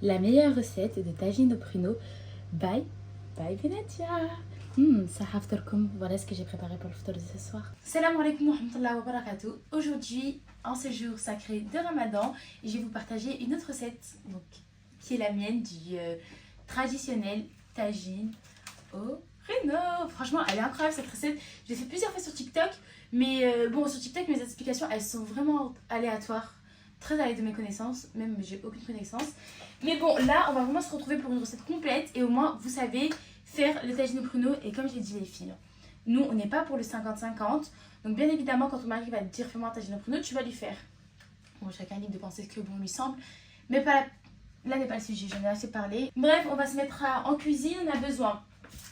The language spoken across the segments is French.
la meilleure recette de tagine au pruneau by Benatia. Ça haftarkoum, voilà ce que j'ai préparé pour le ftar de ce soir. Salam alaikum wa rahmatullahi wa barakatuh. Aujourd'hui, en ce jour sacré de Ramadan, je vais vous partager une autre recette donc, qui est la mienne du traditionnel tagine au pruneau. Franchement, elle est incroyable cette recette. Je l'ai fait plusieurs fois sur TikTok, mais bon, sur TikTok, mes explications, elles sont vraiment aléatoires. Très à l'aide de mes connaissances, même j'ai aucune connaissance. Mais bon, là, on va vraiment se retrouver pour une recette complète et au moins, vous savez faire le tagine au pruneau. Et comme j'ai dit les filles, nous, on n'est pas pour le 50-50. Donc bien évidemment, quand ton mari va te dire fais-moi un tagine au pruneau, tu vas lui faire. Bon, chacun est libre de penser ce que bon lui semble. Mais pas là n'est pas le sujet, j'en ai assez parlé. Bref, on va se mettre en cuisine. On a besoin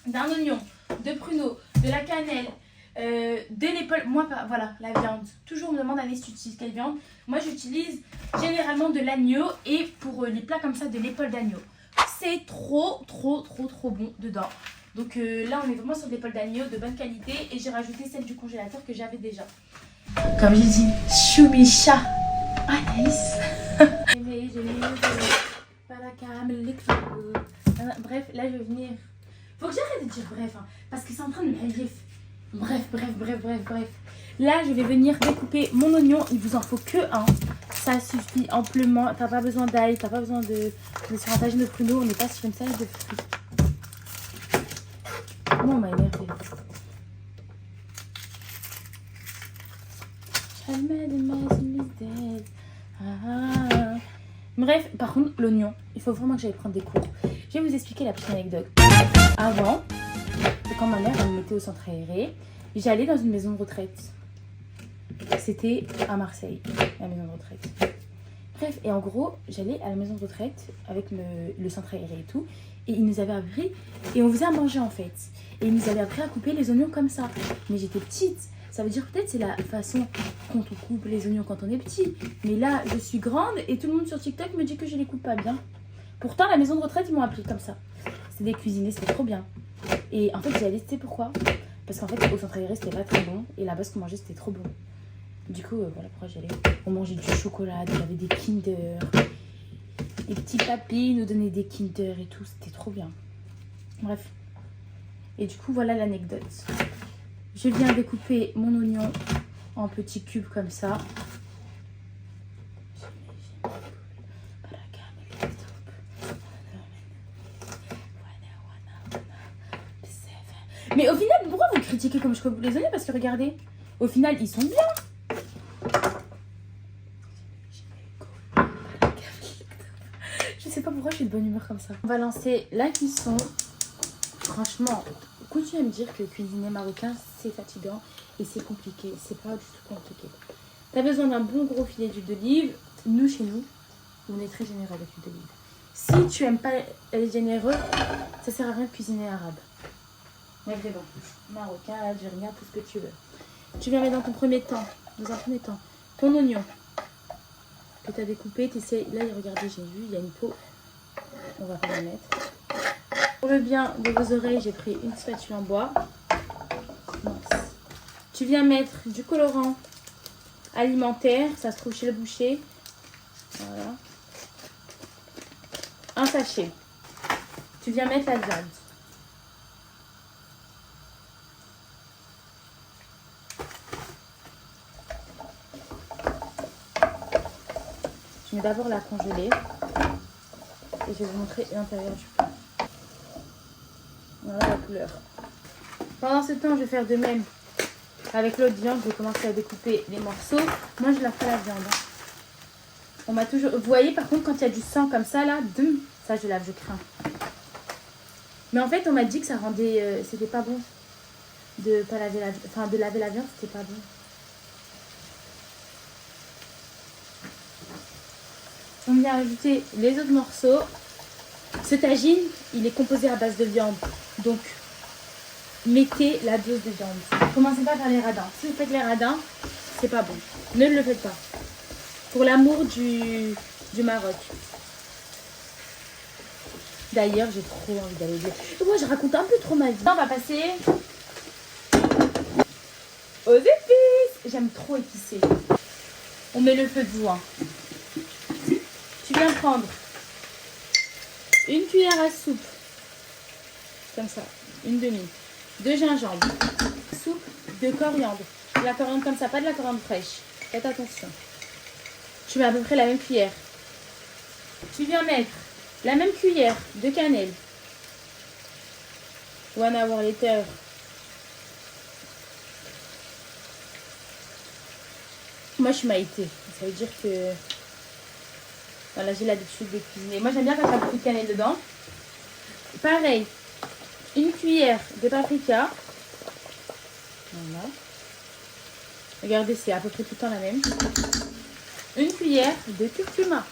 d'un oignon, de pruneaux, de la cannelle, de l'épaule. Moi, voilà, la viande. Toujours on me demande Annie si tu utilises quelle viande. Moi, j'utilise généralement de l'agneau et pour les plats comme ça, de l'épaule d'agneau. C'est trop bon dedans. Donc là, on est vraiment sur de l'épaule d'agneau de bonne qualité et j'ai rajouté celle du congélateur que j'avais déjà. Comme j'ai dit, choumicha. Anaïs. Bref, là, je vais venir. Faut que j'arrête de dire bref, hein, parce que c'est en train de me haïr. Bref. Là, je vais venir découper mon oignon. Il vous en faut que un. Ça suffit amplement. T'as pas besoin d'ail, t'as pas besoin de sur un tagine de pruneaux. On n'est pas sur une salade de fruits. Comment on m'a énervé. Bref, par contre, l'oignon, il faut vraiment que j'aille prendre des cours. Je vais vous expliquer la petite anecdote. Avant, quand ma mère elle me mettait au centre aéré, j'allais dans une maison de retraite. C'était à Marseille, la maison de retraite. Bref, et en gros, j'allais à la maison de retraite avec le centre aéré et tout. Et ils nous avaient appris, et on faisait à manger en fait. Et ils nous avaient appris à couper les oignons comme ça. Mais j'étais petite. Ça veut dire peut-être c'est la façon qu'on coupe les oignons quand on est petit. Mais là, je suis grande et tout le monde sur TikTok me dit que je les coupe pas bien. Pourtant, à la maison de retraite, ils m'ont appris comme ça. C'était des cuisiniers, c'était trop bien. Et en fait, j'ai allé, tu sais pourquoi? Parce qu'en fait, au centre aéré, c'était pas très bon. Et là-bas, ce qu'on mangeait, c'était trop bon. Du coup, voilà pourquoi j'y allais. On mangeait du chocolat, il y avait des Kinder. Les petits papis nous donnaient des Kinder et tout. C'était trop bien. Bref. Et du coup, voilà l'anecdote. Je viens découper mon oignon en petits cubes comme ça. Mais au final, pourquoi vous critiquez comme je coupe les oignons? Parce que regardez, au final, ils sont bien. Je sais pas pourquoi je suis de bonne humeur comme ça. On va lancer la cuisson. Franchement, continue à me dire que cuisiner marocain, c'est fatigant et c'est compliqué. C'est pas du tout compliqué. T'as besoin d'un bon gros filet d'huile d'olive. Nous, chez nous, on est très généreux avec l'huile d'olive. Si tu aimes pas les généreux, ça sert à rien de cuisiner arabe. Mais vraiment, marocain, algérien, tout ce que tu veux. Tu viens mettre dans un premier temps, ton oignon que tu as découpé. T'essayes, là, regardez, j'ai vu, il y a une peau. On va pas la mettre. Pour le bien de vos oreilles, j'ai pris une spatule en bois. Mince. Tu viens mettre du colorant alimentaire, ça se trouve chez le boucher. Voilà. Un sachet. Tu viens mettre la viande. Je mets d'abord la congeler et je vais vous montrer l'intérieur du plat. Voilà la couleur. Pendant ce temps, je vais faire de même avec l'autre viande. Je vais commencer à découper les morceaux. Moi, je la ferai la viande. On m'a toujours... Vous voyez, par contre, quand il y a du sang comme ça, là, ça, je lave, je crains. Mais en fait, on m'a dit que ça rendait... c'était pas bon de pas laver la... Enfin, de laver la viande, c'était pas bon. On vient ajouter les autres morceaux. Ce tagine, il est composé à base de viande. Donc, mettez la dose de viande. Commencez pas par les radins. Si vous faites les radins, c'est pas bon. Ne le faites pas. Pour l'amour du Maroc. D'ailleurs, j'ai trop envie d'aller dire. Moi, je raconte un peu trop ma vie. On va passer aux épices. J'aime trop épicé. On met le feu de joie. Tu viens prendre Une cuillère à soupe. Comme ça. Une demi. De gingembre. Soupe de coriandre. De la coriandre comme ça, pas de la coriandre fraîche. Faites attention. Tu mets à peu près la même cuillère. Tu viens mettre la même cuillère de cannelle. One hour later. Moi, je suis maïté. Ça veut dire que... Voilà, j'ai l'habitude de cuisiner. Moi, j'aime bien quand il y a beaucoup de cannelle dedans. Pareil. Une cuillère de paprika. Voilà. Regardez, c'est à peu près tout le temps la même. Une cuillère de curcuma.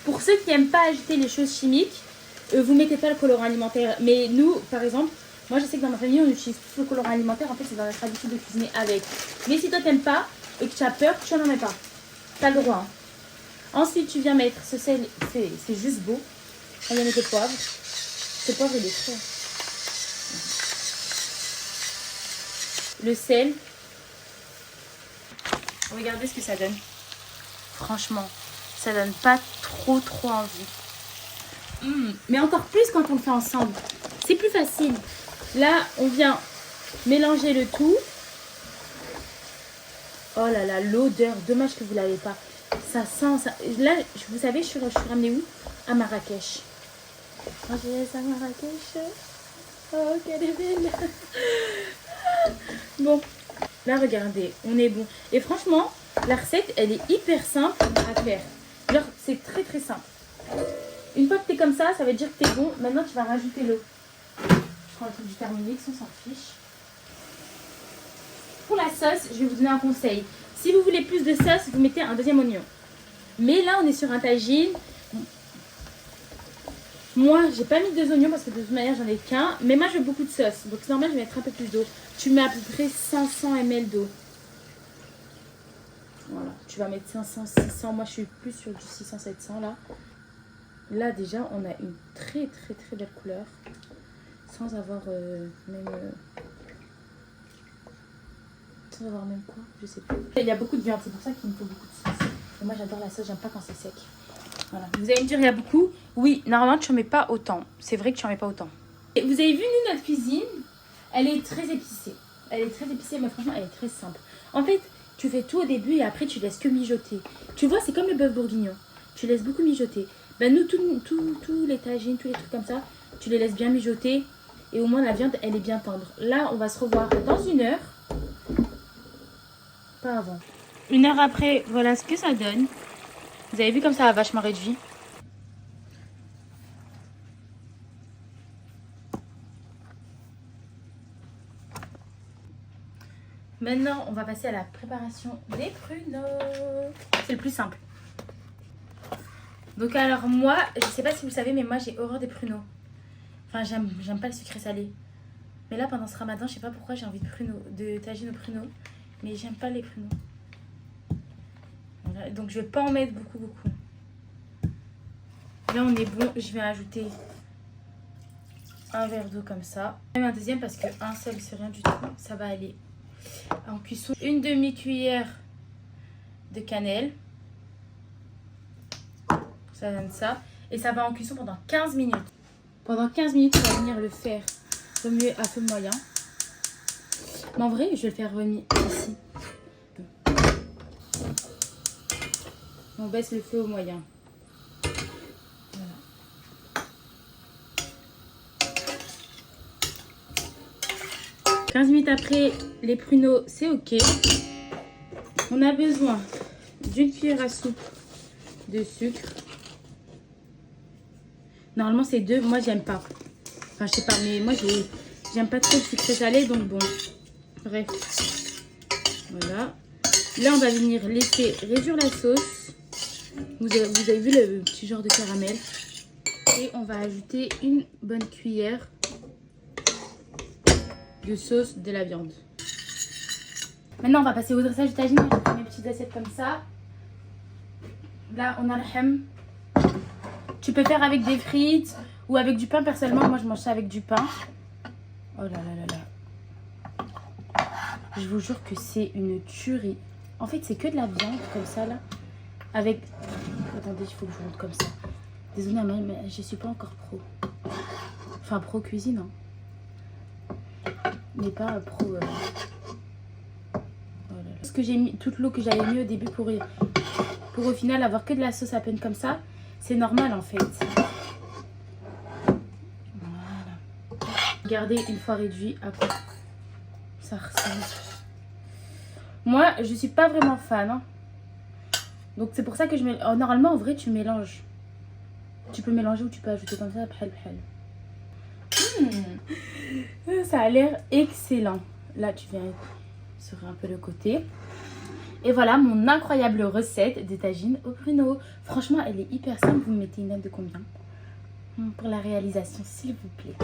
Pour ceux qui n'aiment pas ajouter les choses chimiques, vous mettez pas le colorant alimentaire. Mais nous, par exemple, moi je sais que dans ma famille, on utilise tout le colorant alimentaire. En fait, c'est dans notre habitude de cuisiner avec. Mais si toi t'aimes pas et que tu as peur, tu n'en mets pas. Tu as le droit. Hein. Ensuite, tu viens mettre ce sel. C'est juste beau. On vient mettre le poivre. Ce poivre, il est frais. Le sel. Regardez ce que ça donne. Franchement, ça donne pas trop envie. Mais encore plus quand on le fait ensemble. C'est plus facile. Là, on vient mélanger le tout. Oh là là, l'odeur. Dommage que vous l'avez pas. Ça sent ça. Là, vous savez, je suis ramenée où? À Marrakech. Quand je vais à Marrakech. Oh, quelle est belle. Bon. Là, regardez, on est bon. Et franchement, la recette, elle est hyper simple à faire. Genre, c'est très simple. Une fois que t'es comme ça veut dire que t'es bon. Maintenant, tu vas rajouter l'eau. Je prends le truc du Thermomix, on s'en fiche. Pour la sauce, je vais vous donner un conseil. Si vous voulez plus de sauce, vous mettez un deuxième oignon. Mais là, on est sur un tagine. Moi, j'ai pas mis 2 oignons parce que de toute manière, j'en ai qu'un. Mais moi, je veux beaucoup de sauce. Donc, c'est normal, je vais mettre un peu plus d'eau. Tu mets à peu près 500 ml d'eau. Voilà, tu vas mettre 500, 600. Moi, je suis plus sur du 600, 700 là. Là, déjà, on a une très belle couleur. Sans avoir sans avoir même quoi, je sais pas. Il y a beaucoup de viande, c'est pour ça qu'il me faut beaucoup de sauce. Et moi, j'adore la sauce, j'aime pas quand c'est sec. Voilà. Vous allez me dire, il y a beaucoup. Oui, normalement, tu n'en mets pas autant. C'est vrai que tu n'en mets pas autant. Et vous avez vu, nous, notre cuisine, elle est très épicée. Elle est très épicée, mais franchement, elle est très simple. En fait, tu fais tout au début et après, tu laisses que mijoter. Tu vois, c'est comme le bœuf bourguignon. Tu laisses beaucoup mijoter. Ben, nous, tous les tagines, tous les trucs comme ça, tu les laisses bien mijoter. Et au moins, la viande, elle est bien tendre. Là, on va se revoir dans 1 heure. Pas avant. 1 heure après, voilà ce que ça donne. Vous avez vu comme ça a vachement réduit. Maintenant, on va passer à la préparation des pruneaux. C'est le plus simple. Donc alors moi, je sais pas si vous savez, mais moi j'ai horreur des pruneaux. Enfin, j'aime pas le sucré salé. Mais là, pendant ce ramadan, je sais pas pourquoi j'ai envie de pruneaux, de tagine aux pruneaux. Mais j'aime pas les pruneaux. Voilà, donc je vais pas en mettre beaucoup. Là, on est bon. Je vais ajouter un verre d'eau comme ça. Même un deuxième parce que un seul, c'est rien du tout. Ça va aller en cuisson. Une demi-cuillère de cannelle. Ça donne ça. Et ça va en cuisson pendant 15 minutes. Pendant 15 minutes, on va venir le faire remuer à feu moyen. Mais en vrai, je vais le faire remuer ici. On baisse le feu au moyen. Voilà. 15 minutes après, les pruneaux, c'est ok. On a besoin d'une cuillère à soupe de sucre. Normalement, c'est 2. Moi, j'aime pas. Enfin, je sais pas, mais moi, j'aime pas trop le sucré salé, donc bon. Bref. Voilà. Là, on va venir laisser réduire la sauce. Vous avez vu le petit genre de caramel. Et on va ajouter une bonne cuillère de sauce de la viande. Maintenant, on va passer au dressage du tagine. Je prends mes petites assiettes comme ça. Là, on a le hem. Tu peux faire avec des frites ou avec du pain. Personnellement, moi, je mange ça avec du pain. Oh là là là là. Je vous jure que c'est une tuerie. En fait, c'est que de la viande comme ça, là. Avec... Attendez, il faut que je monte comme ça. Désolée, mais je suis pas encore pro. Enfin, pro cuisine, hein. Mais pas pro... Oh là là. Parce que j'ai mis toute l'eau que j'avais mis au début pour au final avoir que de la sauce à peine comme ça. C'est normal en fait. Voilà. Regardez une fois réduit à quoi ça ressemble. Moi, je suis pas vraiment fan. Hein. Donc c'est pour ça que je mets... Oh, normalement, en vrai, tu mélanges. Tu peux mélanger ou tu peux ajouter comme ça. Ça a l'air excellent. Là, tu viens sur un peu le côté. Et voilà mon incroyable recette des tagines au pruneau. Franchement, elle est hyper simple. Vous me mettez une note de combien pour la réalisation, s'il vous plaît?